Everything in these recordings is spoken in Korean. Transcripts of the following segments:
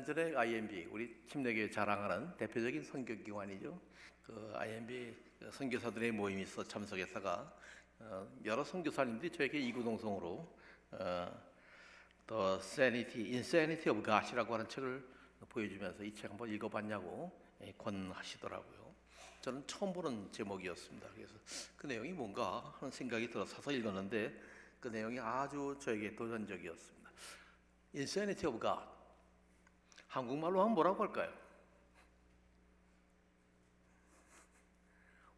년 전에 IMB, 우리 침례교회 자랑하는 대표적인 선교기관이죠. 그 IMB 선교사들의 모임에 있어 참석했다가 여러 선교사님들이 저에게 이구동성으로 The Insanity of God이라고 하는 책을 보여주면서 이 책 한번 읽어봤냐고 권하시더라고요. 저는 처음 보는 제목이었습니다. 그래서 그 내용이 뭔가 하는 생각이 들어서 사서 읽었는데 그 내용이 아주 저에게 도전적이었습니다. Insanity of God. 한국말로 하면 뭐라고 할까요?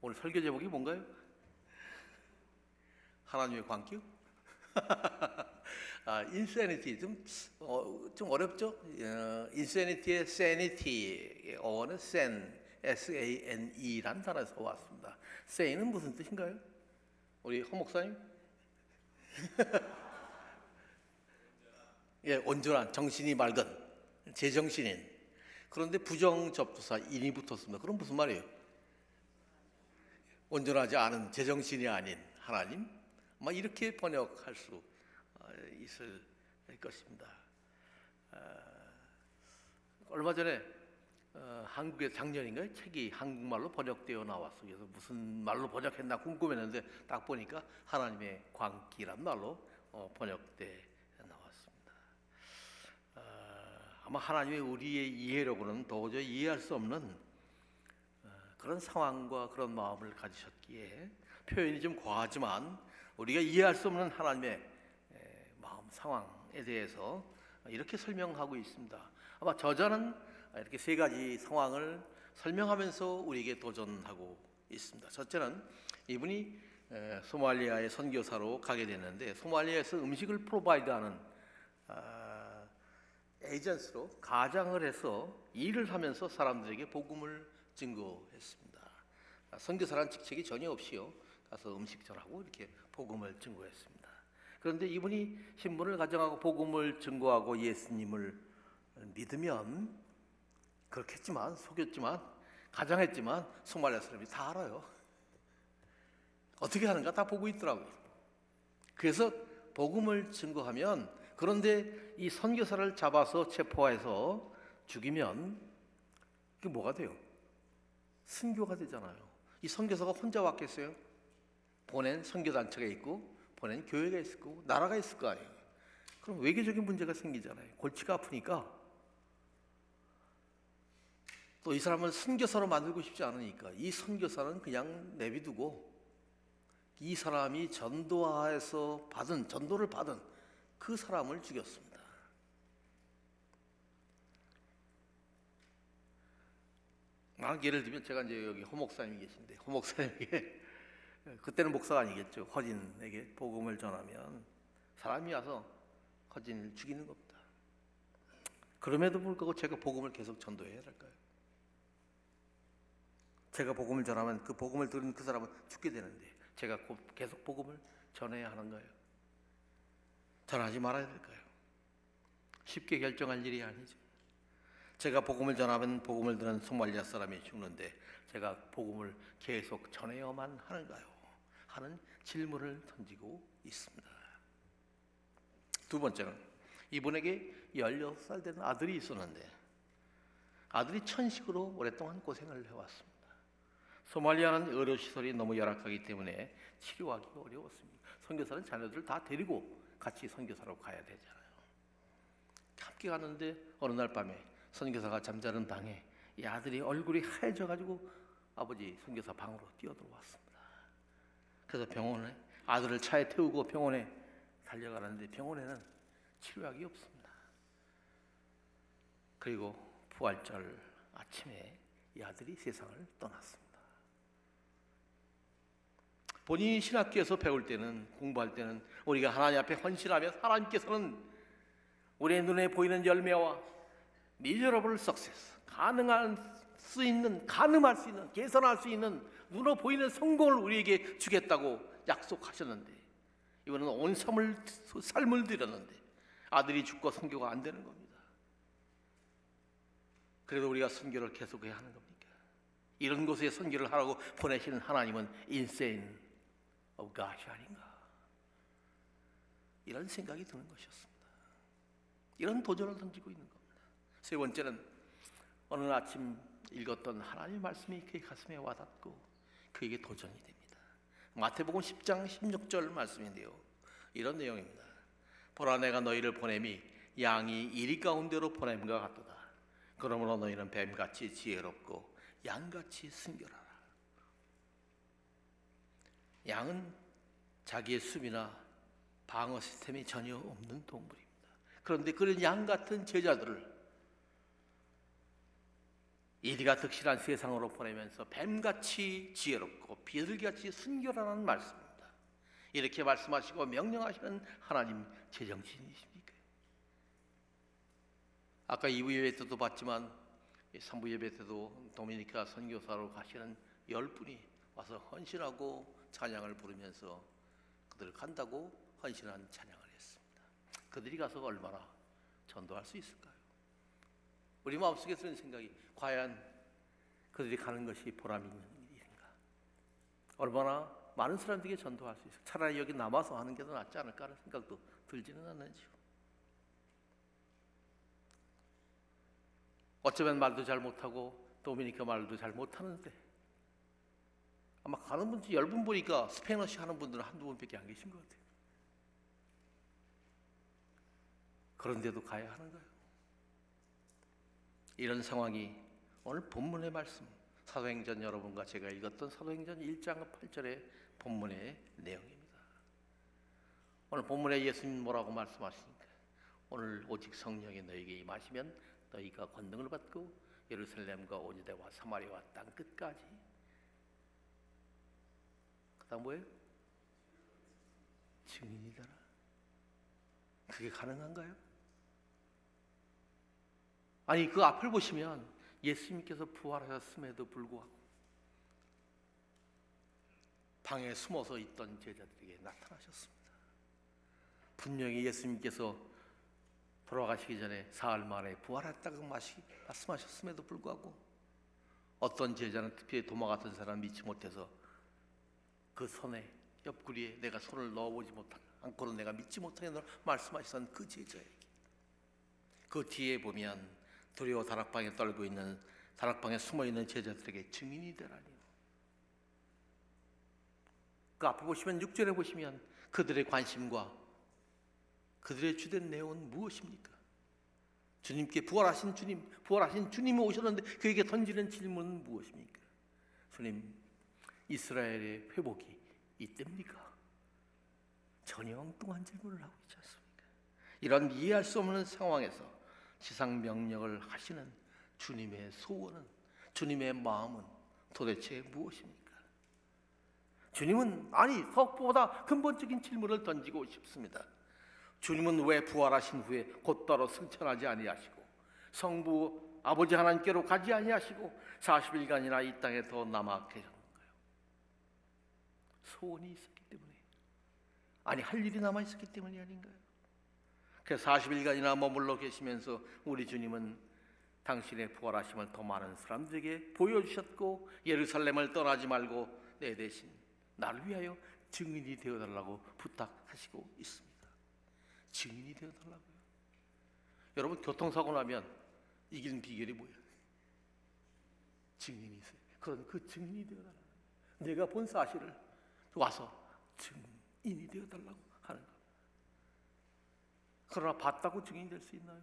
오늘 설교 제목이 뭔가요? 하나님의 광기? insanity 좀 어렵죠? insanity의 sanity, 어원은 sen, S-A-N-E라는 단어에서 왔습니다. sane은 무슨 뜻인가요? 우리 허 목사님? 예, 온전한, 정신이 맑은, 제정신인. 그런데 부정접두사 인이 붙었습니다. 그럼 무슨 말이에요? 온전하지 않은 제정신이 아닌 하나님? 아마 이렇게 번역할 수 있을 것입니다. 얼마 전에 한국의 작년인가요? 책이 한국말로 번역되어 나왔어요. 그래서 무슨 말로 번역했나 궁금했는데 딱 보니까 하나님의 광기란 말로 번역돼 나왔습니다. 아마 하나님의 우리의 이해력으로는 도저히 이해할 수 없는 그런 상황과 그런 마음을 가지셨기에 표현이 좀 과하지만 우리가 이해할 수 없는 하나님의 마음 상황에 대해서 이렇게 설명하고 있습니다. 아마 저자는 이렇게 세 가지 상황을 설명하면서 우리에게 도전하고 있습니다. 첫째는 이분이 소말리아의 선교사로 가게 됐는데 소말리아에서 음식을 프로바이드하는 에이전스로 가장을 해서 일을 하면서 사람들에게 복음을 증거했습니다. 선교사라는 직책이 전혀 없이요 가서 음식 전하고 이렇게 복음을 증거했습니다. 그런데 이분이 신분을 가정하고 복음을 증거하고 예수님을 믿으면 그렇겠지만 속였지만 가장했지만 소말리아 사람이 다 알아요. 어떻게 하는가 다 보고 있더라고요. 그래서 복음을 증거하면 그런데 이 선교사를 잡아서 체포해서 죽이면 그게 뭐가 돼요? 순교가 되잖아요. 이 선교사가 혼자 왔겠어요? 보낸 선교단체가 있고 보낸 교회가 있을 거고 나라가 있을 거 아니에요. 그럼 외교적인 문제가 생기잖아요. 골치가 아프니까 또 이 사람을 선교사로 만들고 싶지 않으니까 이 선교사는 그냥 내비두고 이 사람이 전도하에서 전도를 받은 그 사람을 죽였습니다. 예를 들면 제가 이제 여기 허 목사님이 계신데 허 목사님에게 그때는 목사가 아니겠죠. 허진에게 복음을 전하면 사람이 와서 허진을 죽이는 겁니다. 그럼에도 불구하고 제가 복음을 계속 전도해야 할까요? 제가 복음을 전하면 그 복음을 들은 그 사람은 죽게 되는데 제가 계속 복음을 전해야 하는 거예요. 전하지 말아야 될까요? 쉽게 결정할 일이 아니죠. 제가 복음을 전하면 복음을 듣는 소말리아 사람이 죽는데 제가 복음을 계속 전해야만 하는가요? 하는 질문을 던지고 있습니다. 두 번째는 이분에게 16살 된 아들이 있었는데 아들이 천식으로 오랫동안 고생을 해왔습니다. 소말리아는 의료시설이 너무 열악하기 때문에 치료하기 어려웠습니다. 선교사는 자녀들을 다 데리고 같이 선교사로 가야 되잖아요. 함께 가는데 어느 날 밤에 선교사가 잠자는 방에 이 아들이 얼굴이 하얘져가지고 아버지 선교사 방으로 뛰어들어왔습니다. 그래서 병원에 아들을 차에 태우고 병원에 달려가는데 병원에는 치료약이 없습니다. 그리고 부활절 아침에 이 아들이 세상을 떠났습니다. 본인이 신학교에서 배울 때는 공부할 때는 우리가 하나님 앞에 헌신하며 하나님께서는 우리의 눈에 보이는 열매와 미저러블 석세스 가능할 수 있는 개선할 수 있는 눈으로 보이는 성공을 우리에게 주겠다고 약속하셨는데 이번에는 온 삶을 드렸는데 아들이 죽고 선교가 안 되는 겁니다. 그래도 우리가 선교를 계속해야 하는 겁니까? 이런 곳에 선교를 하라고 보내시는 하나님은 insane of God이 아닌가? 이런 생각이 드는 것이었습니다. 이런 도전을 던지고 있는 겁니다. 세 번째는 어느 아침 읽었던 하나님의 말씀이 그의 가슴에 와닿고 그에게 도전이 됩니다. 마태복음 10장 16절 말씀인데요, 이런 내용입니다. 보라, 내가 너희를 보냄이 양이 이리 가운데로 보냄과 같도다. 그러므로 너희는 뱀같이 지혜롭고 양같이 순결하라. 양은 자기의 수비나 방어 시스템이 전혀 없는 동물입니다. 그런데 그런 양 같은 제자들을 이리가 득실한 세상으로 보내면서 뱀같이 지혜롭고 비둘기같이 순결하라는 말씀입니다. 이렇게 말씀하시고 명령하시는 하나님 제정신이십니까? 아까 2부 예배 때도 봤지만 3부 예배 때도 도미니카 선교사로 가시는 10분이 와서 헌신하고 찬양을 부르면서 그들을 간다고 헌신한 찬양을 했습니다. 그들이 가서 얼마나 전도할 수 있을까요? 우리 마음속에 드는 생각이, 과연 그들이 가는 것이 보람 있는 일인가? 얼마나 많은 사람들에게 전도할 수 있을까? 차라리 여기 남아서 하는 게 더 낫지 않을까 하는 생각도 들지는 않는지요. 어쩌면 말도 잘 못하고 도미니카 말도 잘 못하는데 아마 가는 분 중 10분 보니까 스페인어시 하는 분들은 한두 분밖에 안 계신 것 같아요. 그런데도 가야 하는 거예요. 이런 상황이 오늘 본문의 말씀, 사도행전 여러분과 제가 읽었던 사도행전 1장 8절의 본문의 내용입니다. 오늘 본문에 예수님 뭐라고 말씀하시니까, 오늘 오직 성령이 너희에게 임하시면 너희가 권능을 받고 예루살렘과 온 유대와 사마리아와 땅 끝까지, 그다음 뭐예요? 증인이 되라. 그게 가능한가요? 아니, 그 앞을 보시면 예수님께서 부활하셨음에도 불구하고 방에 숨어서 있던 제자들에게 나타나셨습니다. 분명히 예수님께서 돌아가시기 전에 사흘 만에 부활했다고 말씀하셨음에도 불구하고 어떤 제자는, 특별히 도마 같은 사람 믿지 못해서 그 손에, 옆구리에 내가 손을 넣어보지 않고는 내가 믿지 못하겠노라 말씀하셨던 그 제자에게, 그 뒤에 보면 두려워 다락방에 떨고 있는, 다락방에 숨어있는 제자들에게 증인이 되라니. 그 앞에 보시면 6절에 보시면 그들의 관심과 그들의 주된 내용은 무엇입니까? 주님께 부활하신 주님이 오셨는데 그에게 던지는 질문은 무엇입니까? 주님, 이스라엘의 회복이 이때입니까? 전혀 엉뚱한 질문을 하고 있지 않습니까? 이런 이해할 수 없는 상황에서 지상 명령을 하시는 주님의 소원은, 주님의 마음은 도대체 무엇입니까? 주님은, 아니, 그것보다 근본적인 질문을 던지고 싶습니다. 주님은 왜 부활하신 후에 곧바로 승천하지 아니하시고 성부 아버지 하나님께로 가지 아니하시고 40일간이나 이 땅에 더 남아 계셨는가요? 소원이 있었기 때문에, 아니, 할 일이 남아 있었기 때문이 아닌가요? 그래서 40일간이나 머물러 계시면서 우리 주님은 당신의 부활하심을 더 많은 사람들에게 보여주셨고, 예루살렘을 떠나지 말고 내 대신 나를 위하여 증인이 되어달라고 부탁하시고 있습니다. 증인이 되어달라고요. 여러분, 교통사고 나면 이기는 비결이 뭐예요? 증인이 있어요. 그런 그 증인이 되어달라고, 내가 본 사실을 와서 증인이 되어달라고 하는 것. 그러나 봤다고 증인이 될 수 있나요?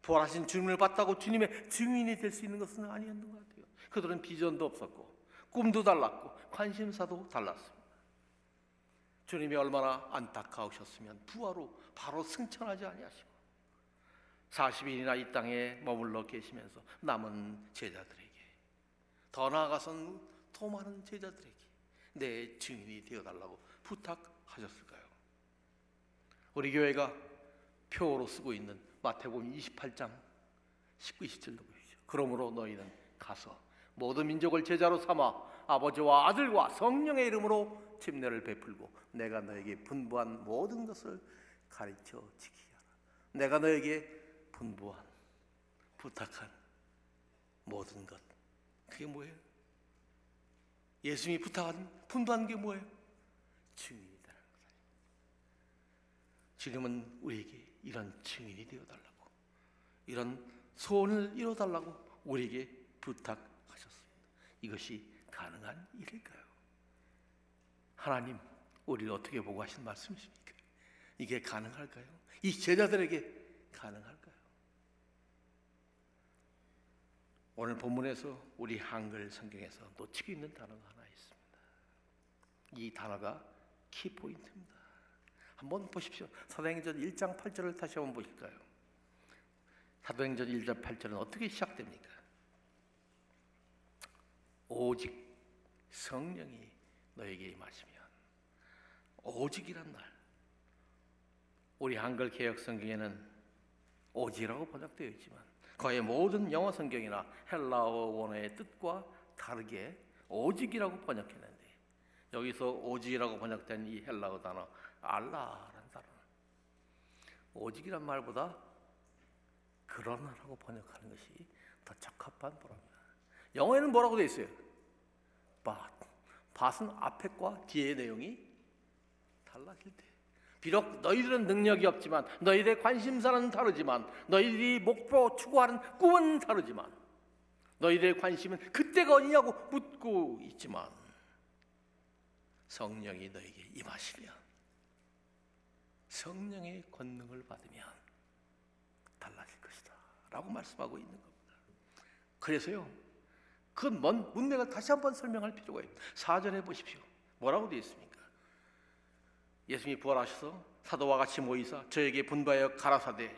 부활하신 주님을 봤다고 주님의 증인이 될 수 있는 것은 아니었는 것 같아요. 그들은 비전도 없었고 꿈도 달랐고 관심사도 달랐습니다. 주님이 얼마나 안타까우셨으면 부활 후 바로 승천하지 아니하시고 40일이나 이 땅에 머물러 계시면서 남은 제자들에게, 더 나아가서는 더 많은 제자들에게 내 증인이 되어달라고 부탁하셨을까요? 우리 교회가 표어로 쓰고 있는 마태복음 28장 19, 20절도 보시죠. 그러므로 너희는 가서 모든 민족을 제자로 삼아 아버지와 아들과 성령의 이름으로 침례를 베풀고 내가 너에게 분부한 모든 것을 가르쳐 지키게 하라. 내가 너에게 분부한, 부탁한 모든 것, 그게 뭐예요? 예수님이 분부한 게 뭐예요? 증인이라는 거다. 주님은 우리에게 이런 증인이 되어달라고, 이런 소원을 이뤄달라고 우리에게 부탁하셨습니다. 이것이 가능한 일일까요? 하나님, 우리를 어떻게 보고 하신 말씀이십니까? 이게 가능할까요? 이 제자들에게 가능할까요? 오늘 본문에서 우리 한글 성경에서 놓치고 있는 단어가 하나 있습니다. 이 단어가 키포인트입니다. 한번 보십시오. 사도행전 1장 8절을 다시 한번 보실까요? 사도행전 1장 8절은 어떻게 시작됩니까? 오직 성령이 너에게 임하시면, 오직이란 말, 우리 한글 개역 성경에는 오직이라고 번역되어 있지만 거의 모든 영어 성경이나 헬라어 원어의 뜻과 다르게 오직이라고 번역했는데, 여기서 오직이라고 번역된 이 헬라어 단어 알라라는 단어는 오직이란 말보다 그러나라고 번역하는 것이 더 적합한 보랍니다. 영어에는 뭐라고 되어 있어요? bat은 앞에과 뒤의 내용이 달라질 때, 비록 너희들은 능력이 없지만, 너희들의 관심사는 다르지만, 너희들이 목표 추구하는 꿈은 다르지만, 너희들의 관심은 그때가 어디냐고 묻고 있지만, 성령이 너에게 임하시면, 성령의 권능을 받으면 달라질 것이다 라고 말씀하고 있는 겁니다. 그래서요, 그 문맥을 다시 한번 설명할 필요가 있습니다. 4절에 보십시오. 뭐라고 되어 있습니까? 예수님이 부활하셔서 사도와 같이 모이사 저에게 분부하여 가라사대,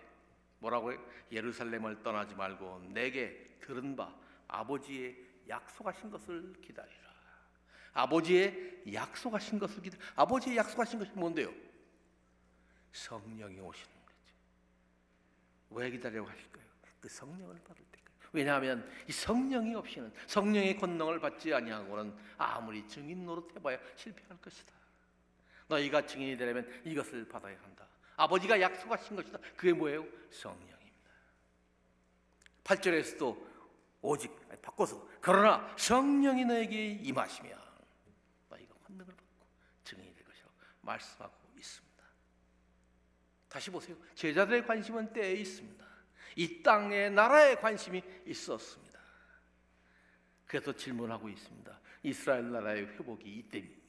뭐라고 해요? 예루살렘을 떠나지 말고 내게 들은 바 아버지의 약속하신 것을 기다리라. 아버지의 약속하신 것을 기다리라. 아버지의 약속하신 것이 뭔데요? 성령이 오시는 거죠. 왜 기다리라고 하실까요? 그 성령을 받을 때까지. 왜냐하면 이 성령이 없이는, 성령의 권능을 받지 아니하고는 아무리 증인 노릇해봐야 실패할 것이다. 너희가 증인이 되려면 이것을 받아야 한다. 아버지가 약속하신 것이다. 그게 뭐예요? 성령입니다. 8절에서도 오직, 바꿔서 그러나 성령이 너에게 임하시면 너희가 권능을 받고 증인이 될 것이라고 말씀하고 있습니다. 다시 보세요. 제자들의 관심은 때에 있습니다. 이 땅의 나라에 관심이 있었습니다. 그래서 질문하고 있습니다. 이스라엘 나라의 회복이 이때입니까?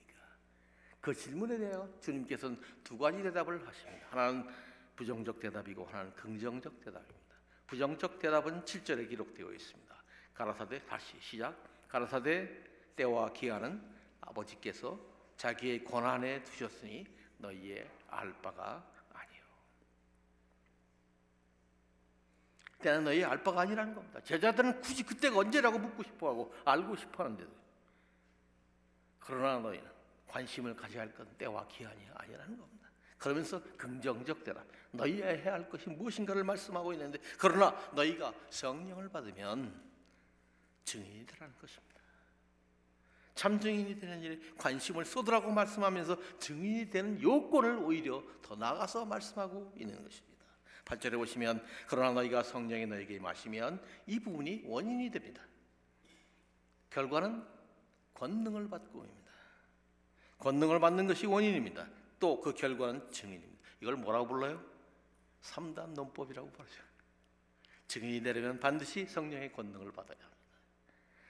그 질문에 대하여 주님께서는 두 가지 대답을 하십니다. 하나는 부정적 대답이고 하나는 긍정적 대답입니다. 부정적 대답은 7절에 기록되어 있습니다. 가라사대, 다시 시작. 가라사대 때와 기한은 아버지께서 자기의 권한에 두셨으니 너희의 알 바가 아니요. 때는 너희 알 바가 아니라는 겁니다. 제자들은 굳이 그때가 언제라고 묻고 싶어하고 알고 싶어하는데도, 그러나 너희는 관심을 가져야 할 건 때와 기한이 아니라는 겁니다. 그러면서 긍정적 대답, 너희가 해야 할 것이 무엇인가를 말씀하고 있는데, 그러나 너희가 성령을 받으면 증인이 되라는 것입니다. 참 증인이 되는 일에 관심을 쏟으라고 말씀하면서 증인이 되는 요건을 오히려 더 나아가서 말씀하고 있는 것입니다. 8절에 보시면 그러나 너희가 성령이 너에게 임하시면, 이 부분이 원인이 됩니다. 결과는 권능을 받고입니다. 권능을 받는 것이 원인입니다. 또 그 결과는 증인입니다. 이걸 뭐라고 불러요? 3단 논법이라고 부르죠. 증인이 되려면 반드시 성령의 권능을 받아야 합니다.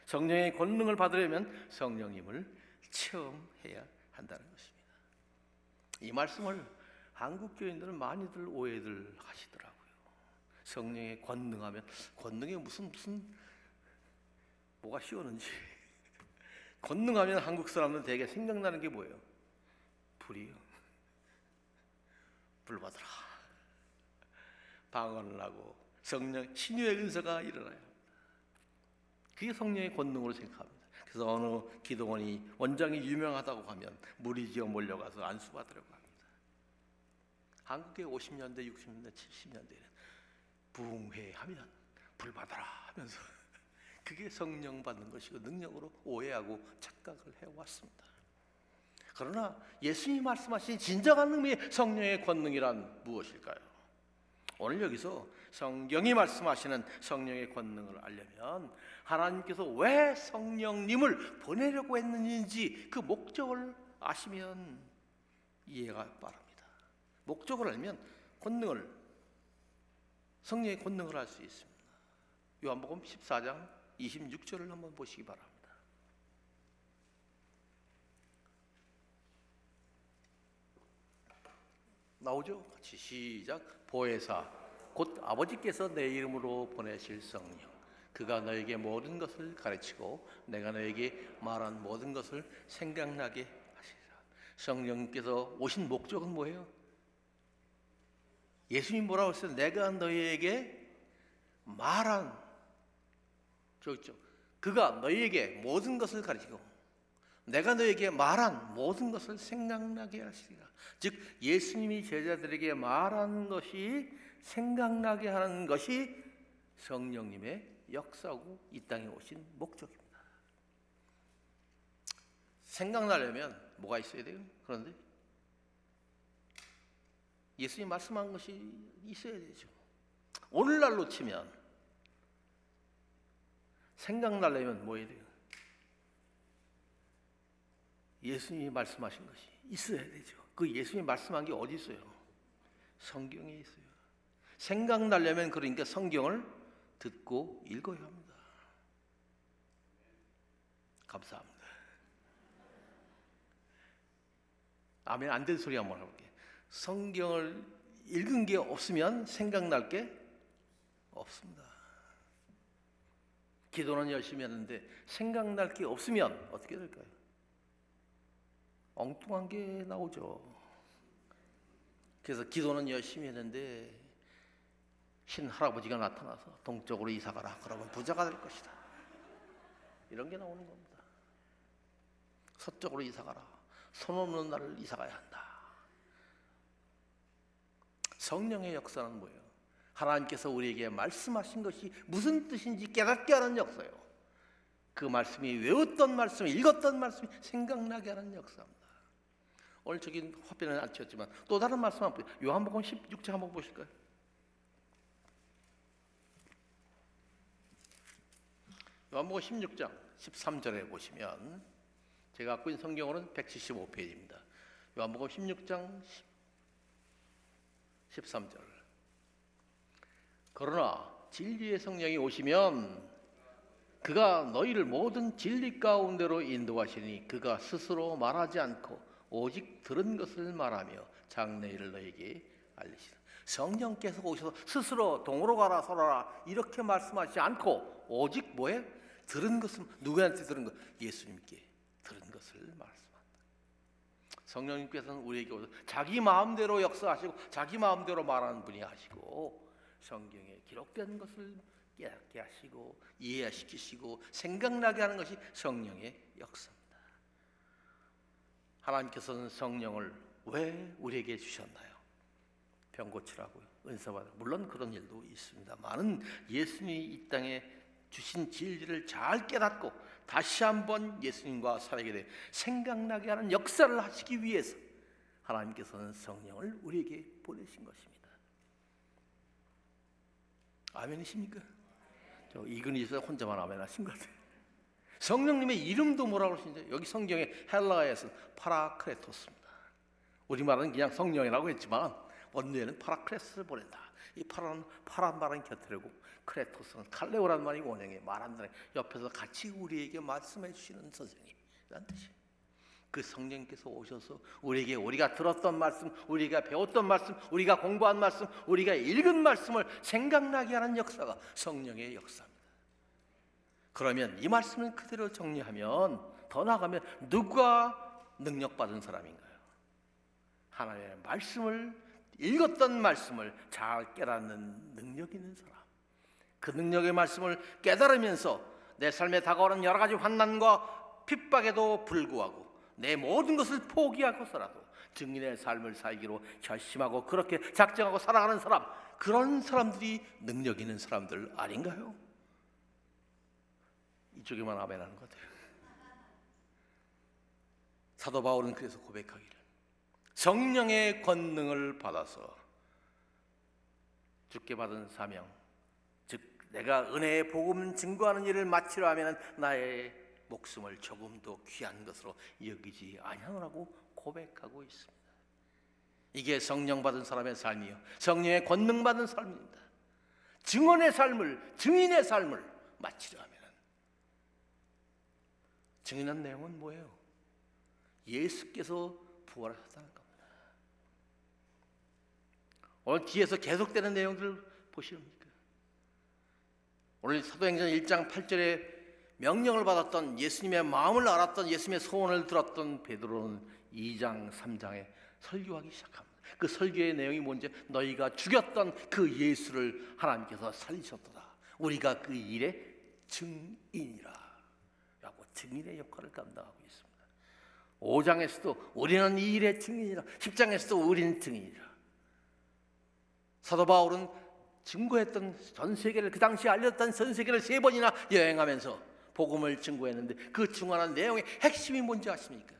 성령의 권능을 받으려면 성령님을 체험해야 한다는 것입니다. 이 말씀을 한국 교인들은 많이들 오해들 하시더라고요. 성령의 권능하면, 권능에 무슨 뭐가 씌우는지. 권능하면 한국 사람들은 대개 생각나는 게 뭐예요? 불이요. 불 받으라. 방언을 하고 성령 신유의 은사가 일어나야 합니다. 그게 성령의 권능으로 생각합니다. 그래서 어느 기도원이 원장이 유명하다고 하면 무리지어 몰려가서 안수받으려고 합니다. 한국의 50년대, 60년대, 70년대에는 부흥회하면 불 받아라 하면서 그게 성령 받는 것이고 능력으로 오해하고 착각을 해왔습니다. 그러나 예수님이 말씀하신 진정한 의미의 성령의 권능이란 무엇일까요? 오늘 여기서 성경이 말씀하시는 성령의 권능을 알려면 하나님께서 왜 성령님을 보내려고 했는지 그 목적을 아시면 이해가 빠릅니다. 목적을 알면 권능을 성령의 권능을 할 수 있습니다. 요한복음 14장 26절을 한번 보시기 바랍니다. 나오죠? 같이 시작. 보혜사 곧 아버지께서 내 이름으로 보내실 성령, 그가 너에게 모든 것을 가르치고 내가 너에게 말한 모든 것을 생각나게 하시리라. 성령님께서 오신 목적은 뭐예요? 예수님 뭐라고 했어요? 내가 너희에게 말한, 저있죠. 그가 너희에게 모든 것을 가르치고 내가 너희에게 말한 모든 것을 생각나게 하시리라. 즉 예수님이 제자들에게 말한 것이 생각나게 하는 것이 성령님의 역사고 이 땅에 오신 목적입니다. 생각나려면 뭐가 있어야 돼요? 그런데 예수님 말씀한 것이 있어야 되죠. 오늘날로 치면 생각나려면 뭐 해야 돼요? 예수님이 말씀하신 것이 있어야 되죠. 그 예수님이 말씀한 게 어디 있어요? 성경에 있어요. 생각나려면 그러니까 성경을 듣고 읽어야 합니다. 감사합니다. 아멘 안 된 소리 한번 해볼게요. 성경을 읽은 게 없으면 생각날 게 없습니다. 기도는 열심히 하는데 생각날 게 없으면 어떻게 될까요? 엉뚱한 게 나오죠. 그래서 기도는 열심히 했는데 신 할아버지가 나타나서 동쪽으로 이사가라 그러면 부자가 될 것이다, 이런 게 나오는 겁니다. 서쪽으로 이사가라, 손 없는 나를 이사가야 한다. 성령의 역사는 뭐예요? 하나님께서 우리에게 말씀하신 것이 무슨 뜻인지 깨닫게 하는 역사예요. 그 말씀이 외웠던 말씀, 읽었던 말씀이 생각나게 하는 역사입니다. 오늘 저기 화면은 안 치웠지만 또 다른 말씀 한번 보세요. 요한복음 16장 한번 보실까요? 요한복음 16장 13절에 보시면 제가 갖고 있는 성경으로는 175페이지입니다. 요한복음 16장 13절. 그러나 진리의 성령이 오시면 그가 너희를 모든 진리 가운데로 인도하시니 그가 스스로 말하지 않고 오직 들은 것을 말하며 장래일을 너희에게 알리시라. 성령께서 오셔서 스스로 동으로 가라 서라라 이렇게 말씀하지 않고 오직 뭐예요? 들은 것을, 누구한테 들은 것? 예수님께 들은 것을 말씀한다. 성령님께서는 우리에게 오셔서 자기 마음대로 역사하시고 자기 마음대로 말하는 분이 하시고 성경에 기록된 것을 깨닫게 하시고 이해시키시고 생각나게 하는 것이 성령의 역사입니다. 하나님께서는 성령을 왜 우리에게 주셨나요? 병 고치라고요? 은사 받으라고? 물론 그런 일도 있습니다만은 예수님이 이 땅에 주신 진리를 잘 깨닫고 다시 한번 예수님과 살게 돼 생각나게 하는 역사를 하시기 위해서 하나님께서는 성령을 우리에게 보내신 것입니다. 아멘이십니까? 저 이근희에서 혼자만 아멘 하신 것 같아요. 성령님의 이름도 뭐라고 그러시는지 여기 성경에 헬라어에서는 파라크레토스입니다. 우리말은 그냥 성령이라고 했지만 원래는 파라크레스를 보낸다. 이 파란 말은 곁들이고 크레토스는 칼레오라는 말이 원형에 말한다는, 옆에서 같이 우리에게 말씀해 주시는 선생님이라는 뜻이에요. 그 성령께서 오셔서 우리에게 우리가 들었던 말씀, 우리가 배웠던 말씀, 우리가 공부한 말씀, 우리가 읽은 말씀을 생각나게 하는 역사가 성령의 역사입니다. 그러면 이 말씀을 그대로 정리하면 더 나아가면 누가 능력받은 사람인가요? 하나님의 말씀을, 읽었던 말씀을 잘 깨닫는 능력 있는 사람. 그 능력의 말씀을 깨달으면서 내 삶에 다가오는 여러 가지 환난과 핍박에도 불구하고 내 모든 것을 포기하고서라도 증인의 삶을 살기로 결심하고 그렇게 작정하고 살아가는 사람, 그런 사람들이 능력 있는 사람들 아닌가요? 이쪽에만 아멘하는 것 같아요. 사도 바울은 그래서 고백하기를 성령의 권능을 받아서 주께 받은 사명, 즉 내가 은혜의 복음 증거하는 일을 마치려 하면 나의 목숨을 조금도 귀한 것으로 여기지 아니하노라고 고백하고 있습니다. 이게 성령 받은 사람의 삶이요, 성령의 권능 받은 삶입니다. 증언의 삶을, 증인의 삶을 마치려 하면 증인한 내용은 뭐예요? 예수께서 부활하셨다는 겁니다. 오늘 뒤에서 계속되는 내용들을 보시렵니까? 오늘 사도행전 1장 8절에 명령을 받았던, 예수님의 마음을 알았던, 예수님의 소원을 들었던 베드로는 2장 3장에 설교하기 시작합니다. 그 설교의 내용이 뭔지, 너희가 죽였던 그 예수를 하나님께서 살리셨도다. 우리가 그 일의 증인이라 라고 증인의 역할을 감당하고 있습니다. 5장에서도 우리는 이 일의 증인이라, 10장에서도 우리는 증인이라. 사도 바울은 증거했던 전 세계를, 그 당시에 알렸던 전 세계를 3번이나 여행하면서 복음을 증거했는데, 그 증언한 내용의 핵심이 뭔지 아십니까?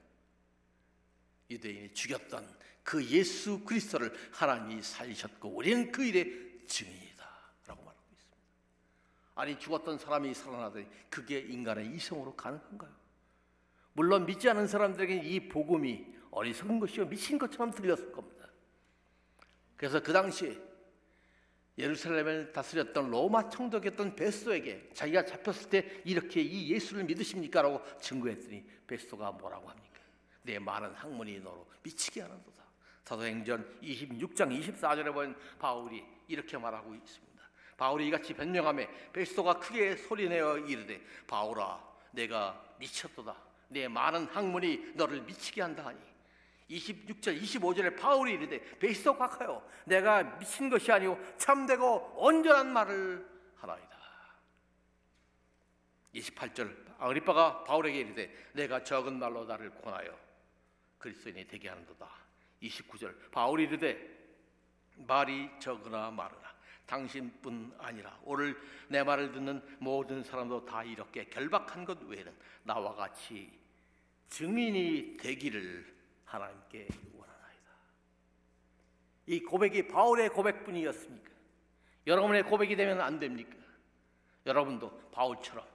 유대인이 죽였던 그 예수 그리스도를 하나님이 살리셨고 우리는 그 일의 증인이다 라고 말하고 있습니다. 아니, 죽었던 사람이 살아나더니 그게 인간의 이성으로 가능한가요? 물론 믿지 않은 사람들에게 이 복음이 어리석은 것이요 미친 것처럼 들렸을 겁니다. 그래서 그 당시에 예루살렘을 다스렸던 로마 총독이었던 베스도에게 자기가 잡혔을 때 이렇게 이 예수를 믿으십니까? 라고 증거했더니 베스도가 뭐라고 합니까? 내 많은 학문이 너로 미치게 하는도다. 사도행전 26장 24절에 보면 바울이 이렇게 말하고 있습니다. 바울이 이같이 변명하며 베스도가 크게 소리내어 이르되, 바울아, 내가 미쳤도다. 내 많은 학문이 너를 미치게 한다 하니. 26절 25절에 바울이 이르되, 베스도 각하여, 내가 미친 것이 아니오 참되고 온전한 말을 하나이다. 28절 아그리빠가 바울에게 이르되, 내가 적은 말로 나를 권하여 그리스도인이 되게 하는도다. 29절 바울이 이르되, 말이 적으나 많으나 당신뿐 아니라 오늘 내 말을 듣는 모든 사람도 다 이렇게 결박한 것 외에는 나와 같이 증인이 되기를 하나님께 원하나이다. 이 고백이 바울의 고백뿐이었습니까? 여러분의 고백이 되면 안 됩니까? 여러분도 바울처럼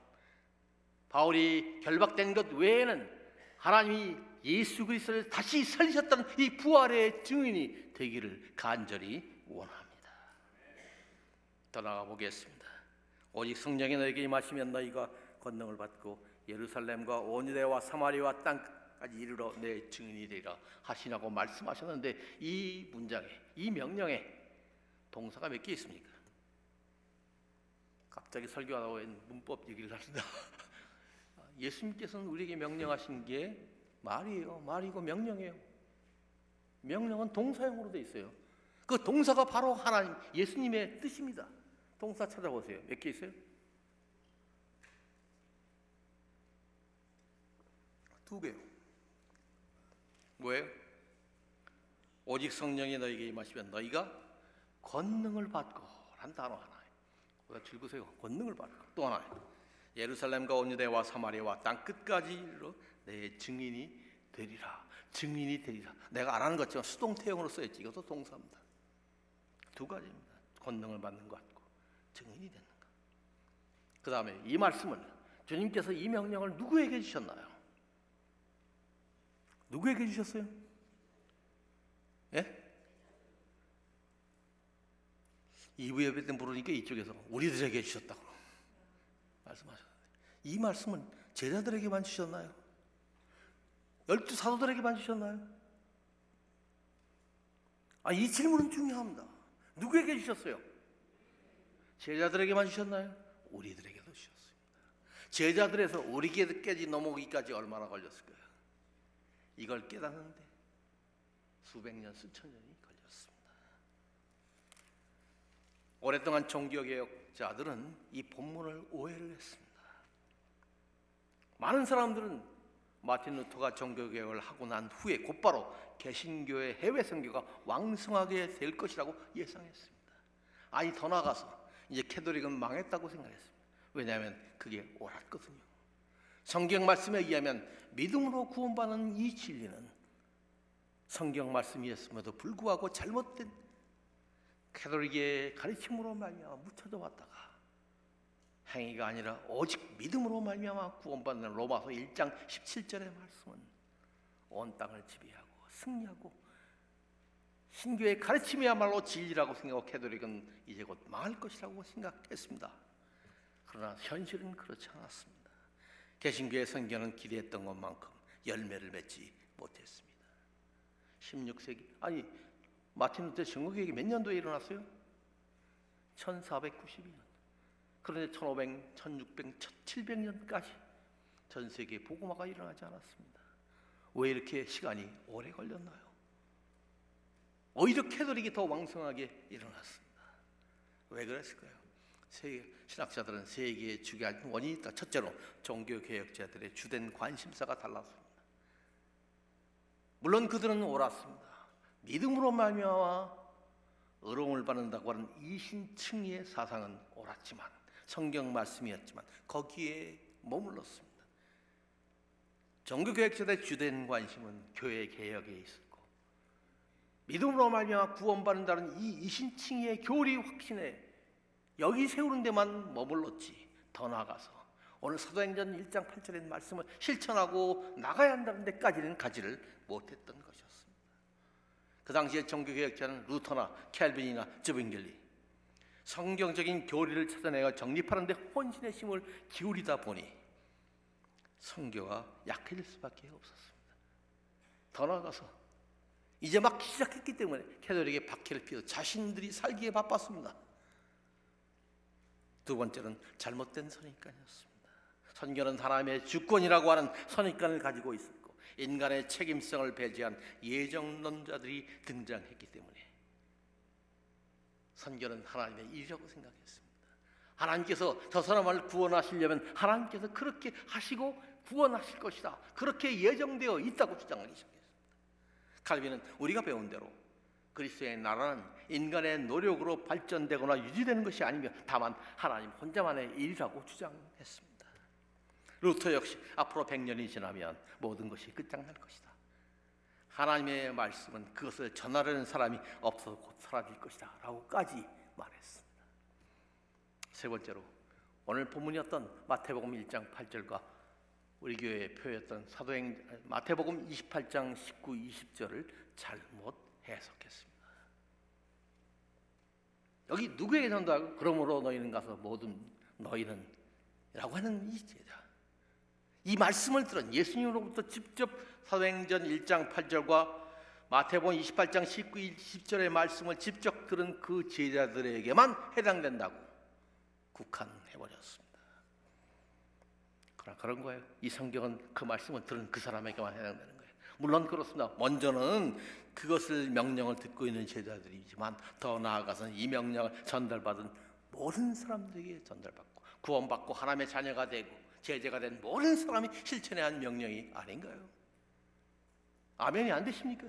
바울이 결박된 것 외에는 하나님이 예수 그리스도를 다시 살리셨다는 이 부활의 증인이 되기를 간절히 원합니다. 더 나아가 보겠습니다. 오직 성령이 너에게 임하시면 너희가 권능을 받고 예루살렘과 온 유대와 사마리아와 땅까지 이르러 내 증인이 되리라 하시라고 말씀하셨는데, 이 문장에, 이 명령에 동사가 몇 개 있습니까? 갑자기 설교하다 보면 문법 얘기를 합니다. 예수님께서는 우리에게 명령하신 게 말이에요. 말이고 명령이에요. 명령은 동사형으로 돼 있어요. 그 동사가 바로 하나님, 예수님의 뜻입니다. 동사 찾아보세요. 몇 개 있어요? 2개요. 뭐예요? 오직 성령이 너희에게 임하시면 너희가 권능을 받고 라는 단어 하나. 보다 읽으세요. 권능을 받고. 또 하나, 예루살렘과 온 유대와 사마리아와 땅 끝까지 이르러 내 증인이 되리라. 증인이 되리라. 내가 안 하는 것처럼 수동태형으로 써있지. 이것도 동사입니다. 2가지입니다. 권능을 받는 것 같고 증인이 되는 것. 그 다음에 이 말씀을, 주님께서 이 명령을 누구에게 주셨나요? 누구에게 주셨어요? 예? 2부 예배 때 물으니까 이쪽에서 우리들에게 주셨다고 말씀하셨는데, 이 말씀은 제자들에게만 주셨나요? 12 사도들에게만 주셨나요? 이 질문은 중요합니다. 누구에게 주셨어요? 제자들에게만 주셨나요? 우리들에게도 주셨습니다. 제자들에서 우리에게까지 넘어오기까지 얼마나 걸렸을까요? 이걸 깨닫는데 수백 년, 수천 년이 걸렸습니다. 오랫동안 종교개혁자들은 이 본문을 오해를 했습니다. 많은 사람들은 마틴 루터가 종교개혁을 하고 난 후에 곧바로 개신교의 해외 선교가 왕성하게 될 것이라고 예상했습니다. 아니, 더 나아가서 이제 캐톨릭은 망했다고 생각했습니다. 왜냐하면 그게 옳았거든요. 성경 말씀에 의하면 믿음으로 구원받는 이 진리는 성경 말씀이었음에도 불구하고 잘못된 캐톨릭의 가르침으로 말미암아 묻혀져 왔다가 행위가 아니라 오직 믿음으로 말미암아 구원받는 로마서 1장 17절의 말씀은 온 땅을 지배하고 승리하고 신교의 가르침이야말로 진리라고 생각하고 캐톨릭은 이제 곧 망할 것이라고 생각했습니다. 그러나 현실은 그렇지 않았습니다. 개신교의 선교는 기대했던 것만큼 열매를 맺지 못했습니다. 16세기, 아니 마틴 루터 전국교회가 몇 년도에 일어났어요? 1492년. 그런데 1500, 1600, 1700년까지 전 세계에 복음화가 일어나지 않았습니다. 왜 이렇게 시간이 오래 걸렸나요? 오히려 캐톨릭이 더 왕성하게 일어났습니다. 왜 그랬을까요? 신학자들은 세 개의 주요한 원인이 있다. 첫째로 종교개혁자들의 주된 관심사가 달랐습니다. 물론 그들은 옳았습니다. 믿음으로 말미암아 의로움을 받는다고 하는 이신층의 사상은 옳았지만, 성경 말씀이었지만 거기에 머물렀습니다. 종교개혁자들의 주된 관심은 교회 개혁에 있었고, 믿음으로 말미암아 구원받는다는 이 이신층의 교리 확신에 여기 세우는 데만 머물렀지, 더 나아가서 오늘 사도행전 1장 8절의 말씀을 실천하고 나가야 한다는 데까지는 가지를 못했던 것이었습니다. 그 당시에 종교개혁자는 루터나 캘빈이나 즈빙겔리, 성경적인 교리를 찾아내어 정립하는 데 혼신의 힘을 기울이다 보니 성교가 약해질 수밖에 없었습니다. 더 나아가서 이제 막 시작했기 때문에 캐톨릭의 박해를 피해서 자신들이 살기에 바빴습니다. 두 번째는 잘못된 선입관이었습니다. 선교는 하나님의 주권이라고 하는 선입관을 가지고 있었고, 인간의 책임성을 배제한 예정론자들이 등장했기 때문에 선교는 하나님의 일이라고 생각했습니다. 하나님께서 저 사람을 구원하시려면 하나님께서 그렇게 하시고 구원하실 것이다, 그렇게 예정되어 있다고 주장하기 시작했습니다. 칼빈은 우리가 배운 대로 그리스도의 나라는 인간의 노력으로 발전되거나 유지되는 것이 아니며 다만 하나님 혼자만의 일이라고 주장했습니다. 루터 역시 앞으로 100년이 지나면 모든 것이 끝장날 것이다, 하나님의 말씀은 그것을 전하려는 사람이 없어서 곧 사라질 것이다 라고까지 말했습니다. 세 번째로 오늘 본문이었던 마태복음 1장 8절과 우리 교회의 표였던 마태복음 28장 19, 20절을 잘못 해석했습니다. 여기 누구에게 전도하고 그러므로 너희는 가서 모든 너희는 라고 하는 이 제자, 이 말씀을 들은 예수님으로부터 직접 사도행전 1장 8절과 마태복음 28장 19, 20절의 말씀을 직접 들은 그 제자들에게만 해당된다고 국한해버렸습니다. 그러나 그런 거예요. 이 성경은 그 말씀을 들은 그 사람에게만 해당되는 거예요. 물론 그렇습니다. 먼저는 그것을 명령을 듣고 있는 제자들이지만 더 나아가서는 이 명령을 전달받은 모든 사람들에게 전달받고 구원받고 하나님의 자녀가 되고 제자가 된 모든 사람이 실천해야 한 명령이 아닌가요? 아멘이 안 되십니까?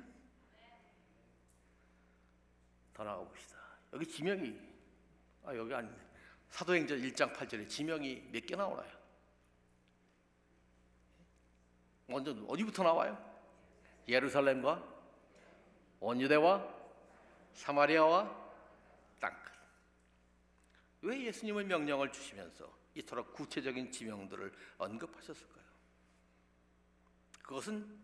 더 나가 봅시다. 여기 지명이 여기 아닌데 사도행전 1장 8절에 지명이 몇 개 나오나요? 먼저 어디부터 나와요? 예루살렘과 온 유대와 사마리아와 땅끝. 왜 예수님은 명령을 주시면서 이토록 구체적인 지명들을 언급하셨을까요? 그것은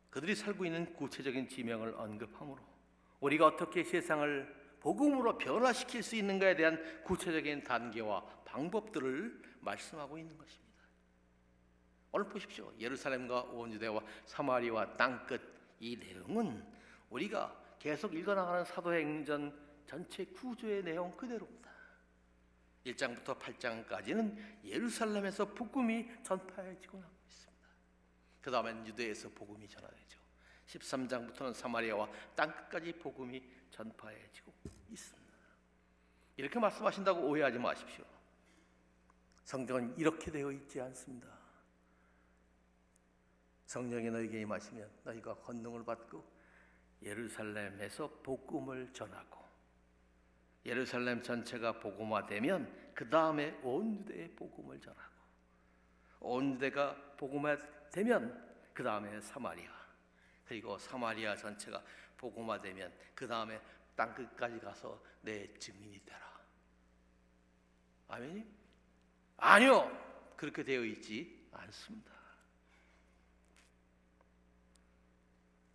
그들이 살고 있는 구체적인 지명을 언급함으로 우리가 어떻게 세상을 복음으로 변화시킬 수 있는가에 대한 구체적인 단계와 방법들을 말씀하고 있는 것입니다. 오늘 보십시오. 예루살렘과 온 유대와 사마리아와 땅끝, 이 내용은 우리가 계속 읽어나가는 사도행전 전체 구조의 내용 그대로입니다. 1장부터 8장까지는 예루살렘에서 복음이 전파해지고 나고 있습니다. 그 다음엔 유대에서 복음이 전하되죠. 13장부터는 사마리아와 땅끝까지 복음이 전파해지고 있습니다. 이렇게 말씀하신다고 오해하지 마십시오. 성경은 이렇게 되어 있지 않습니다. 성령이 너희에게 임하시면 너희가 권능을 받고 예루살렘에서 복음을 전하고 예루살렘 전체가 복음화되면 그 다음에 온 유대에 복음을 전하고 온 유대가 복음화되면 그 다음에 사마리아, 그리고 사마리아 전체가 복음화되면 그 다음에 땅끝까지 가서 내 증인이 되라. 아멘이? 아니요, 그렇게 되어 있지 않습니다.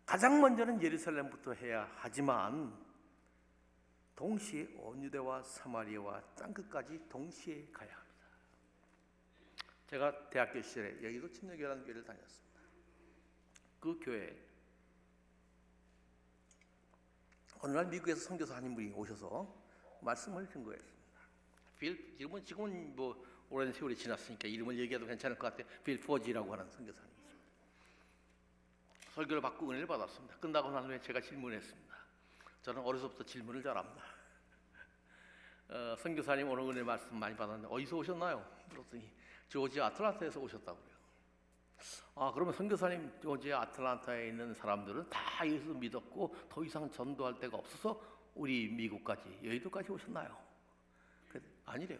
가장 먼저는 예루살렘부터 해야 하지만 동시에 온 유대와 사마리아와 땅끝까지 동시에 가야 합니다. 제가 대학교 시절에 여기도 침례교회라는 교회를 다녔습니다. 그 교회에 어느 날 미국에서 선교사 한 인물이 오셔서 말씀을 증거했습니다. 지금은 뭐 오랜 세월이 지났으니까 이름을 얘기해도 괜찮을 것 같아요. 빌 포지라고 하는 선교사님이십니다. 설교를 받고 은혜를 받았습니다. 끝나고 난 후에 제가 질문했습니다. 저는 어려서부터 질문을 잘합니다. 선교사님 오늘 은혜 말씀 많이 받았는데 어디서 오셨나요? 물었더니 조지아 아틀란타에서 오셨다고 그래요. 그러면 선교사님 조지아 아틀란타에 있는 사람들은 다 예수 믿었고 더 이상 전도할 데가 없어서 우리 미국까지 여의도까지 오셨나요? 아니래요.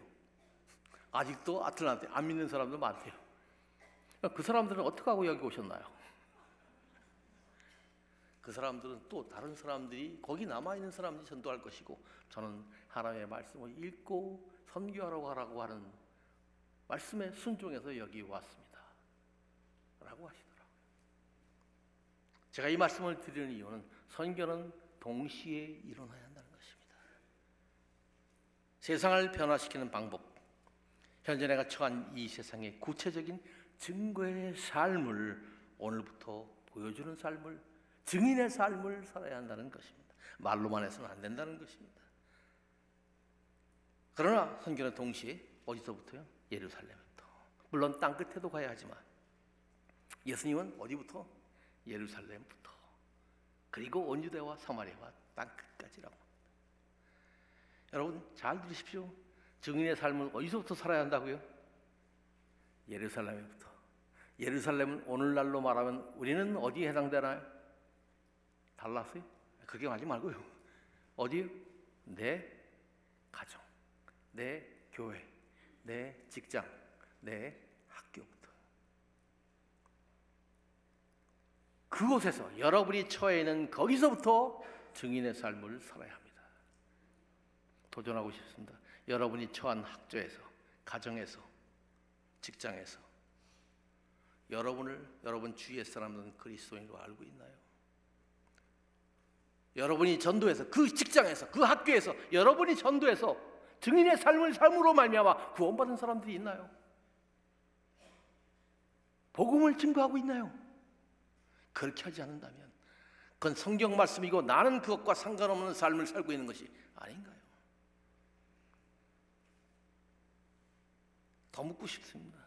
아직도 아틀란타에 안 믿는 사람들 많대요. 그 사람들은 어떻게 하고 여기 오셨나요? 그 사람들은 또 다른 사람들이 거기 남아있는 사람들이 전도할 것이고 저는 하나님의 말씀을 읽고 선교하라고 하는 말씀에 순종해서 여기 왔습니다 라고 하시더라고요. 제가 이 말씀을 드리는 이유는 선교는 동시에 일어나야 한다는 것입니다. 세상을 변화시키는 방법, 현재 내가 처한 이 세상의 구체적인 증거의 삶을 오늘부터 보여주는 삶을, 증인의 삶을 살아야 한다는 것입니다. 말로만 해서는 안 된다는 것입니다. 그러나 선교는 동시에 어디서부터요? 예루살렘부터. 물론 땅끝에도 가야 하지만 예수님은 어디부터? 예루살렘부터. 그리고 온 유대와 사마리아와 땅끝까지라고 합니다. 여러분 잘 들으십시오. 증인의 삶을 어디서부터 살아야 한다고요? 예루살렘부터. 예루살렘은 오늘날로 말하면 우리는 어디에 해당되나요? 달라스요? 그렇게 하지 말고요. 어디요? 내 가정, 내 교회, 내 직장, 내 학교부터. 그곳에서 여러분이 처해 있는 거기서부터 증인의 삶을 살아야 합니다. 도전하고 싶습니다. 여러분이 처한 학교에서, 가정에서, 직장에서 여러분 주위의 사람들은 그리스도인으로 알고 있나요? 여러분이 전도해서, 그 직장에서, 그 학교에서 여러분이 전도해서 증인의 삶으로 말미암아 구원받은 사람들이 있나요? 복음을 증거하고 있나요? 그렇게 하지 않는다면 그건 성경 말씀이고 나는 그것과 상관없는 삶을 살고 있는 것이 아닌가요? 더 묻고 싶습니다.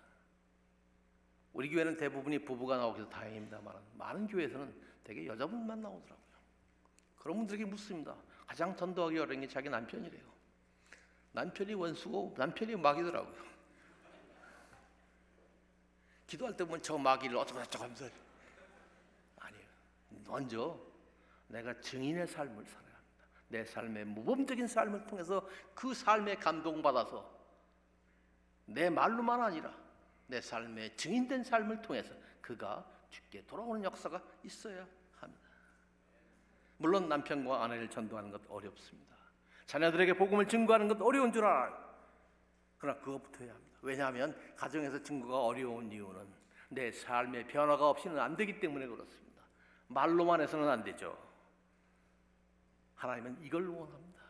우리 교회는 대부분이 부부가 나오고 해서 다행입니다만 많은 교회에서는 되게 여자분만 나오더라고요. 그런 분들에게 묻습니다. 가장 전도하기 어려운 게 자기 남편이래요. 남편이 원수고 남편이 마귀더라고요. 기도할 때 보면 저 마귀를 어쩌고 하면서 아니에요. 먼저 내가 증인의 삶을 살아야 합니다. 내 삶의 모범적인 삶을 통해서 그 삶에 감동받아서 내 말로만 아니라 내 삶의 증인된 삶을 통해서 그가 주께 돌아오는 역사가 있어야 합니다. 물론 남편과 아내를 전도하는 것 어렵습니다. 자녀들에게 복음을 증거하는 것 어려운 줄 알아요. 그러나 그것부터 해야 합니다. 왜냐하면 가정에서 증거가 어려운 이유는 내 삶의 변화가 없이는 안 되기 때문에 그렇습니다. 말로만 해서는 안 되죠. 하나님은 이걸 원합니다.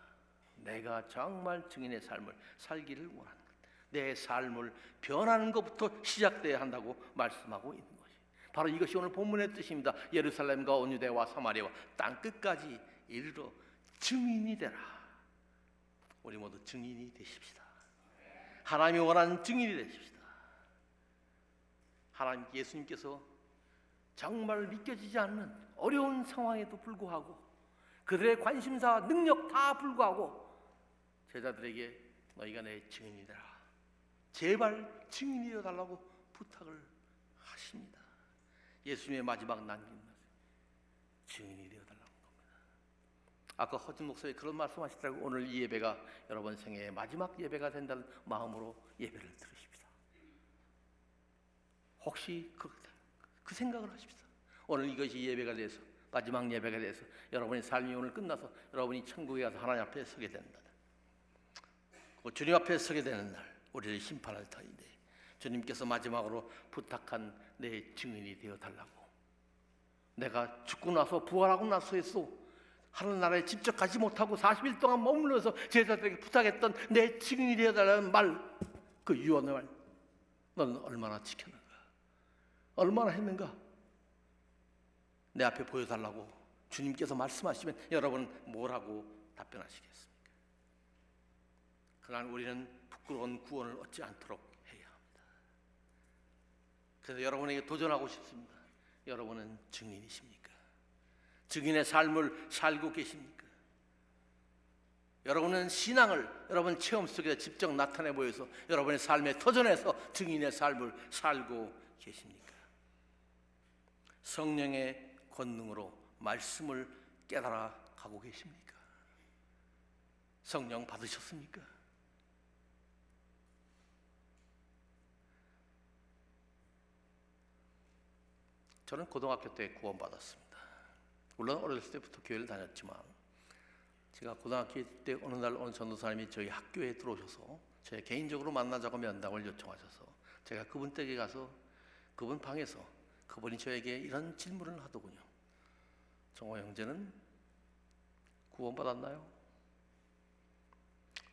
내가 정말 증인의 삶을 살기를 원하는 것. 내 삶을 변하는 것부터 시작돼야 한다고 말씀하고 있는 것이 바로 이것이 오늘 본문의 뜻입니다. 예루살렘과 온 유대와 사마리아와 땅끝까지 이르러 증인이 되라. 우리 모두 증인이 되십시다. 하나님이 원하는 증인이 되십시다. 하나님 예수님께서 정말 믿겨지지 않는 어려운 상황에도 불구하고 그들의 관심사, 능력 다 불구하고 제자들에게 너희가 내 증인이 되라. 제발 증인이 되어달라고 부탁을 하십니다. 예수님의 마지막 남긴 말씀, 증인이 되어달라는 겁니다. 아까 허진 목사님 그런 말씀하시더라고. 오늘 이 예배가 여러분 생애의 마지막 예배가 된다는 마음으로 예배를 드리십시다. 혹시 그 생각을 하십시다. 오늘 이것이 예배가 돼서 마지막 예배가 돼서 여러분의 삶이 오늘 끝나서 여러분이 천국에 가서 하나님 앞에 서게 된다. 주님 앞에 서게 되는 날 우리를 심판할 터인데 주님께서 마지막으로 부탁한 내 증인이 되어 달라고 내가 죽고 나서 부활하고 나서에서 하늘나라에 직접 가지 못하고 40일 동안 머물러서 제자들에게 부탁했던 내 증인이 되어달라는 말, 그 유언의 말, 너는 얼마나 지켰는가? 얼마나 했는가? 내 앞에 보여달라고 주님께서 말씀하시면 여러분은 뭐라고 답변하시겠습니까? 그러나 우리는 부끄러운 구원을 얻지 않도록 해야 합니다. 그래서 여러분에게 도전하고 싶습니다. 여러분은 증인이십니까? 증인의 삶을 살고 계십니까? 여러분은 신앙을 여러분 체험 속에 직접 나타내 보여서 여러분의 삶의 터전에서 증인의 삶을 살고 계십니까? 성령의 권능으로 말씀을 깨달아 가고 계십니까? 성령 받으셨습니까? 저는 고등학교 때 구원받았습니다. 물론 어렸을 때부터 교회를 다녔지만 제가 고등학교 때 어느 날 어느 전도사님이 저희 학교에 들어오셔서 제 개인적으로 만나자고 면담을 요청하셔서 제가 그분 댁에 가서 그분 방에서 그분이 저에게 이런 질문을 하더군요. 정호 형제는 구원받았나요?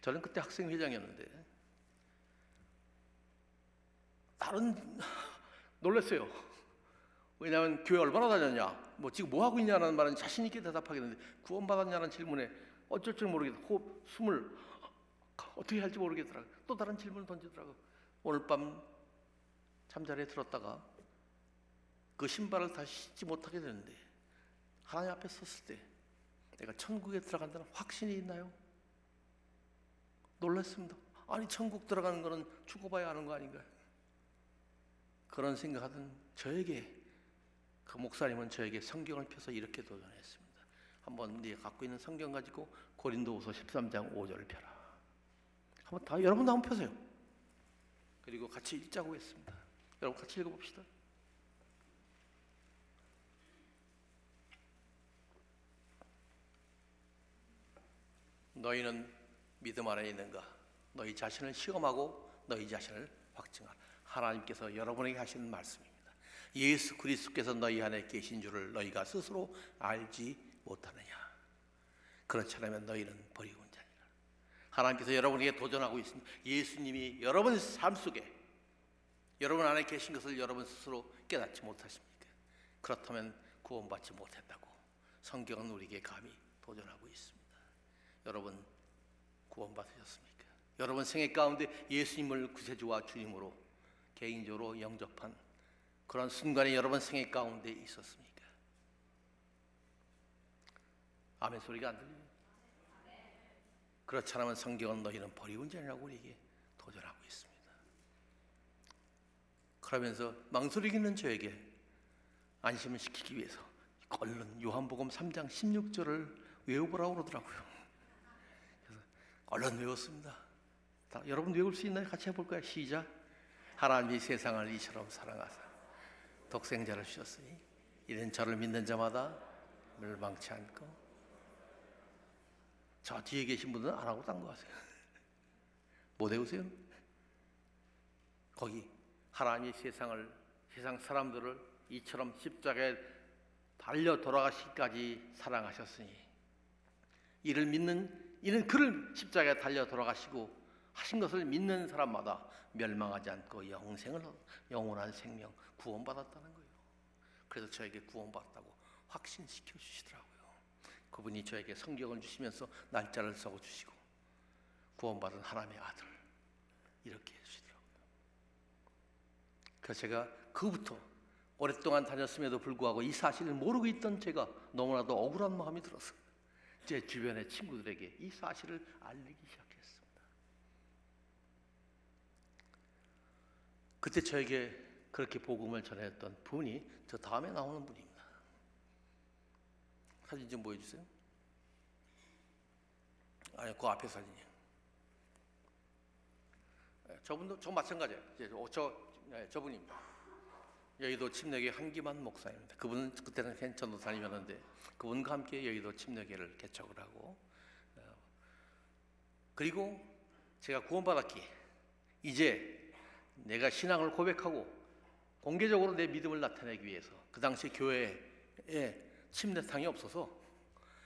저는 그때 학생회장이었는데 놀랐어요. 왜냐하면 교회 얼마나 다녔냐, 뭐 지금 뭐 하고 있냐는 말은 자신 있게 대답하겠는데 구원받았냐는 질문에 어쩔 줄 모르겠고 숨을 어떻게 할지 모르겠더라고요. 또 다른 질문을 던지더라고요. 오늘 밤 잠자리에 들었다가 그 신발을 다시 신지 못하게 되는데 하나님 앞에 섰을 때 내가 천국에 들어간다는 확신이 있나요? 놀랐습니다. 아니 천국 들어가는 거는 죽어봐야 하는 거 아닌가요? 그런 생각하던 저에게 그 목사님은 저에게 성경을 펴서 이렇게 도전했습니다. 한번 네가 갖고 있는 성경 가지고 고린도후서 13장 5절을 펴라. 한번 다 여러분도 한번 펴세요. 그리고 같이 읽자고 했습니다. 여러분 같이 읽어봅시다. 너희는 믿음 안에 있는가? 너희 자신을 시험하고 너희 자신을 확증하라. 하나님께서 여러분에게 하시는 말씀입니다. 예수 그리스도께서 너희 안에 계신 줄을 너희가 스스로 알지 못하느냐? 그렇지 않으면 너희는 버리고 온 자니라. 하나님께서 여러분에게 도전하고 있습니다. 예수님이 여러분 삶 속에 여러분 안에 계신 것을 여러분 스스로 깨닫지 못하십니까? 그렇다면 구원받지 못했다고 성경은 우리에게 감히 도전하고 있습니다. 여러분 구원받으셨습니까? 여러분 생애 가운데 예수님을 구세주와 주님으로 개인적으로 영접한 그런 순간이 여러분 생애 가운데 있었습니까? 아멘 소리가 안 들려요? 그렇지 않으면 성경은 너희는 버리운 자라고 우리에게 도전하고 있습니다. 그러면서 망설이기는 저에게 안심을 시키기 위해서 얼른 요한복음 3장 16절을 외워보라고 그러더라고요. 그래서 얼른 외웠습니다. 여러분 외울 수 있나요? 같이 해볼까요? 시작. 하나님이 세상을 이처럼 사랑하사 독생자를 주셨으니 이는 저를 믿는 자마다 멸망치 않고. 저 뒤에 계신 분들은 안 하고 딴 거 하세요. 못 외우세요? 거기 하나님이 세상 사람들을 이처럼 십자가에 달려 돌아가시기까지 사랑하셨으니 이는 그를 십자가에 달려 돌아가시고 하신 것을 믿는 사람마다 멸망하지 않고 영원한 생명 구원받았다는 거예요. 그래서 저에게 구원받았다고 확신시켜 주시더라고요. 그분이 저에게 성경을 주시면서 날짜를 적어주시고 구원받은 하나님의 아들 이렇게 해주시더라고요. 그래서 제가 그부터 오랫동안 다녔음에도 불구하고 이 사실을 모르고 있던 제가 너무나도 억울한 마음이 들어서 제 주변의 친구들에게 이 사실을 알리기 시작했습니다. 그때 저에게 그렇게 복음을 전했던 분이 저 다음에 나오는 분입니다. 사진 좀 보여주세요. 아니, 그 앞에 사진이요. 저분도 저 마찬가지예요. 저분입니다. 여의도 침례교회 한기만 목사입니다. 그분은 그때는 전도사님이었는데 그분과 함께 여의도 침례교회를 개척을 하고 그리고 제가 구원받았기에 이제 내가 신앙을 고백하고 공개적으로 내 믿음을 나타내기 위해서 그 당시 교회에 침례탕이 없어서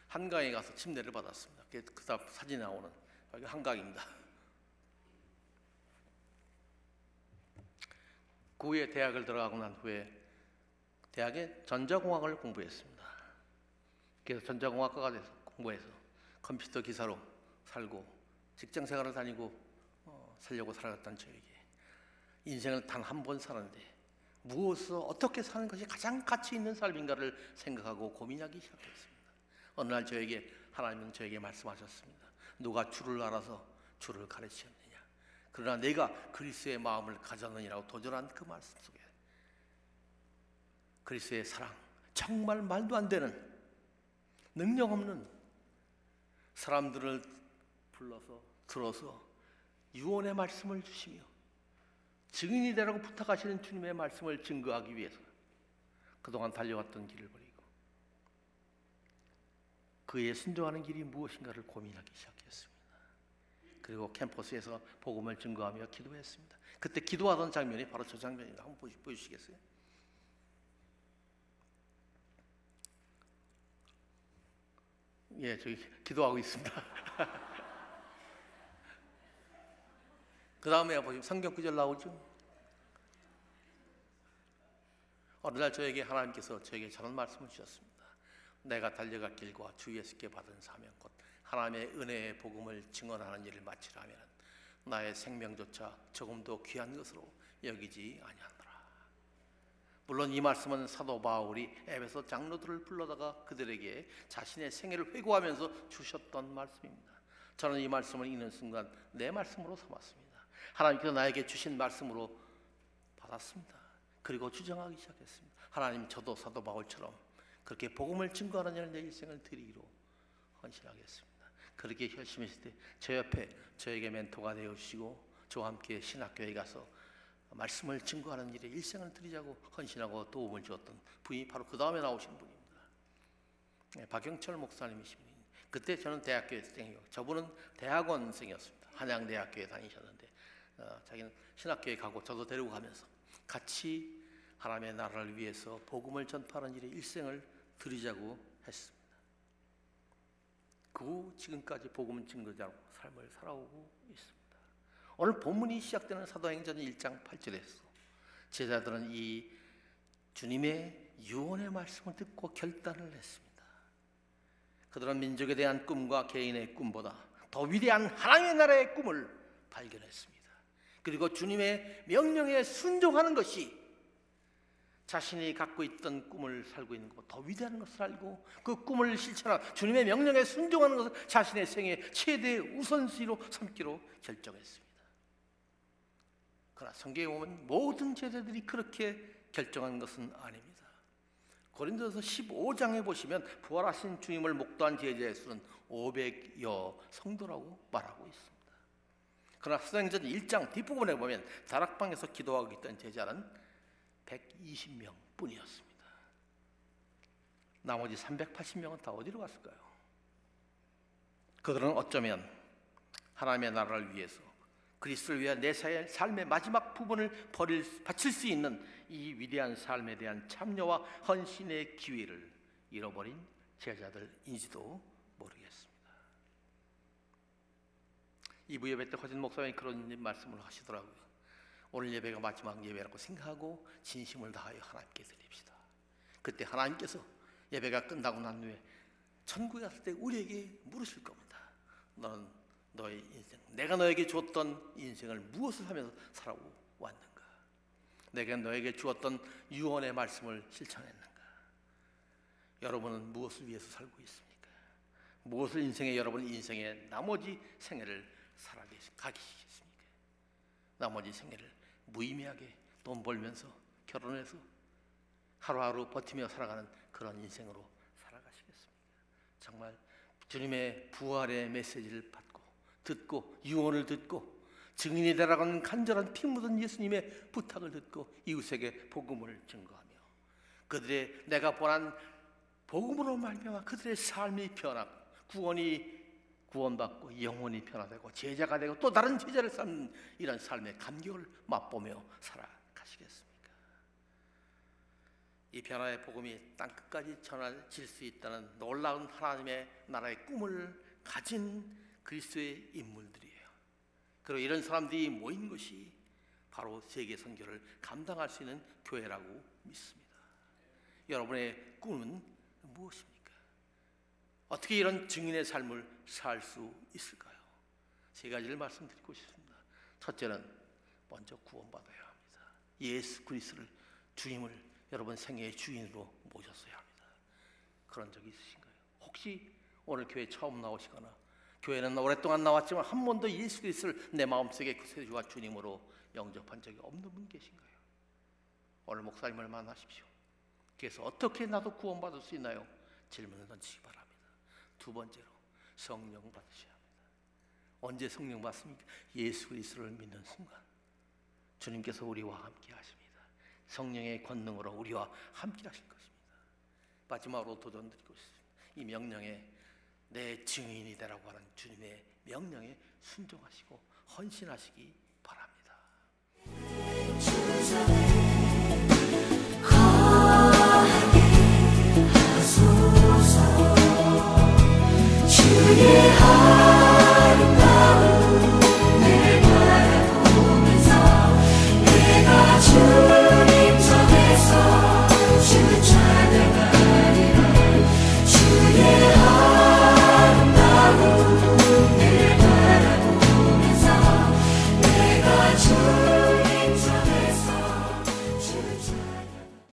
한강에 가서 침례를 받았습니다. 그 다음 사진에 나오는 여기 한강입니다. 그 후에 대학을 들어가고 난 후에 대학에 전자공학을 공부했습니다. 그래서 전자공학과가 돼서 공부해서 컴퓨터 기사로 살고 직장 생활을 다니고 살려고 살아갔던 저에게 인생을 단 한 번 사는데 무엇을 어떻게 사는 것이 가장 가치 있는 삶인가를 생각하고 고민하기 시작했습니다. 어느 날 하나님은 저에게 말씀하셨습니다. 누가 주를 알아서 주를 가르치었느냐, 그러나 내가 그리스도의 마음을 가졌느니라고 도전한 그 말씀 속에 그리스도의 사랑, 정말 말도 안 되는 능력 없는 사람들을 불러서 들어서 유언의 말씀을 주시며 증인이 되라고 부탁하시는 주님의 말씀을 증거하기 위해서 그동안 달려왔던 길을 버리고 그에 순종하는 길이 무엇인가를 고민하기 시작했습니다. 그리고 캠퍼스에서 복음을 증거하며 기도했습니다. 그때 기도하던 장면이 바로 저 장면입니다. 한번 보여주시겠어요? 저기 기도하고 있습니다. 그 다음에 보시면 성경 구절 나오죠. 어느 날 하나님께서 저에게 저런 말씀을 주셨습니다. 내가 달려갈 길과 주 예수께 받은 사명 곧 하나님의 은혜의 복음을 증언하는 일을 마치려면 나의 생명조차 조금도 귀한 것으로 여기지 아니하노라. 물론 이 말씀은 사도 바울이 에베소 장로들을 불러다가 그들에게 자신의 생애를 회고하면서 주셨던 말씀입니다. 저는 이 말씀을 읽는 순간 내 말씀으로 삼았습니다. 하나님께서 나에게 주신 말씀으로 받았습니다. 그리고 주장하기 시작했습니다. 하나님, 저도 사도 바울처럼 그렇게 복음을 증거하는 일에 내 일생을 드리기로 헌신하겠습니다. 그렇게 결심했을 때 저 옆에 저에게 멘토가 되어주시고 저와 함께 신학교에 가서 말씀을 증거하는 일에 일생을 드리자고 헌신하고 도움을 주었던 분이 바로 그 다음에 나오신 분입니다. 박영철 목사님이십니다. 그때 저는 대학교생이고 저분은 대학원생이었습니다. 한양대학교에 다니셨는데 자기는 신학교에 가고 저도 데리고 가면서 같이 하나님의 나라를 위해서 복음을 전파하는 일에 일생을 드리자고 했습니다. 그 후 지금까지 복음 증거자로 삶을 살아오고 있습니다. 오늘 본문이 시작되는 사도행전 1장 8절에서 제자들은 이 주님의 유언의 말씀을 듣고 결단을 했습니다. 그들은 민족에 대한 꿈과 개인의 꿈보다 더 위대한 하나님의 나라의 꿈을 발견했습니다. 그리고 주님의 명령에 순종하는 것이 자신이 갖고 있던 꿈을 살고 있는 것보다 더 위대한 것을 알고 그 꿈을 실천하고 주님의 명령에 순종하는 것을 자신의 생애 최대 우선순위로 삼기로 결정했습니다. 그러나 성경에 보면 모든 제자들이 그렇게 결정한 것은 아닙니다. 고린도서 15장에 보시면 부활하신 주님을 목도한 제자의 수는 500여 성도라고 말하고 있습니다. 그러나 사도행전 1장 뒷부분에 보면 다락방에서 기도하고 있던 제자는 120명 뿐이었습니다. 나머지 380명은 다 어디로 갔을까요? 그들은 어쩌면 하나님의 나라를 위해서 그리스도를 위한 내 삶의 마지막 부분을 바칠 수 있는 이 위대한 삶에 대한 참여와 헌신의 기회를 잃어버린 제자들인지도 모르겠습니다. 2부 예배 때 허진 목사님이 그런 말씀을 하시더라고요. 오늘 예배가 마지막 예배라고 생각하고 진심을 다하여 하나님께 드립시다. 그때 하나님께서 예배가 끝나고 난 후에 천국에 갔을 때 우리에게 물으실 겁니다. 너는 너의 인생, 내가 너에게 주었던 인생을 무엇을 하면서 살아왔는가? 내가 너에게 주었던 유언의 말씀을 실천했는가? 여러분은 무엇을 위해서 살고 있습니까? 무엇을 여러분 인생의 나머지 생애를 가기시겠습니까? 나머지 생애를 무의미하게 돈 벌면서 결혼해서 하루하루 버티며 살아가는 그런 인생으로 살아가시겠습니까? 정말 주님의 부활의 메시지를 듣고 유언을 듣고 증인이 되라고 하는 간절한 피 묻은 예수님의 부탁을 듣고 이웃에게 복음을 증거하며 그들의 내가 보란 복음으로 말미암아 그들의 삶이 변하고 구원받고 영혼이 변화되고 제자가 되고 또 다른 제자를 쌓는 이런 삶의 감격을 맛보며 살아가시겠습니까? 이 변화의 복음이 땅끝까지 전해질 수 있다는 놀라운 하나님의 나라의 꿈을 가진 그리스도의 인물들이에요. 그리고 이런 사람들이 모인 것이 바로 세계 선교를 감당할 수 있는 교회라고 믿습니다. 여러분의 꿈은 무엇입니까? 어떻게 이런 증인의 삶을 살 수 있을까요? 세 가지를 말씀드리고 싶습니다. 첫째는 먼저 구원받아야 합니다. 예수 그리스도를 주님을 여러분 생애의 주인으로 모셨어야 합니다. 그런 적이 있으신가요? 혹시 오늘 교회 처음 나오시거나 교회는 오랫동안 나왔지만 한 번도 예수 그리스도를 내 마음속에 구세주와 주님으로 영접한 적이 없는 분 계신가요? 오늘 목사님을 만나십시오. 그래서 어떻게 나도 구원받을 수 있나요? 질문을 던지시기 바랍니다. 두 번째로 성령 받으셔야 합니다. 언제 성령 받습니까? 예수 그리스도를 믿는 순간 주님께서 우리와 함께 하십니다. 성령의 권능으로 우리와 함께 하실 것입니다. 마지막으로 도전드리고 싶습니다. 이 명령에 내 증인이 되라고 하는 주님의 명령에 순종하시고 헌신하시기 바랍니다. 주의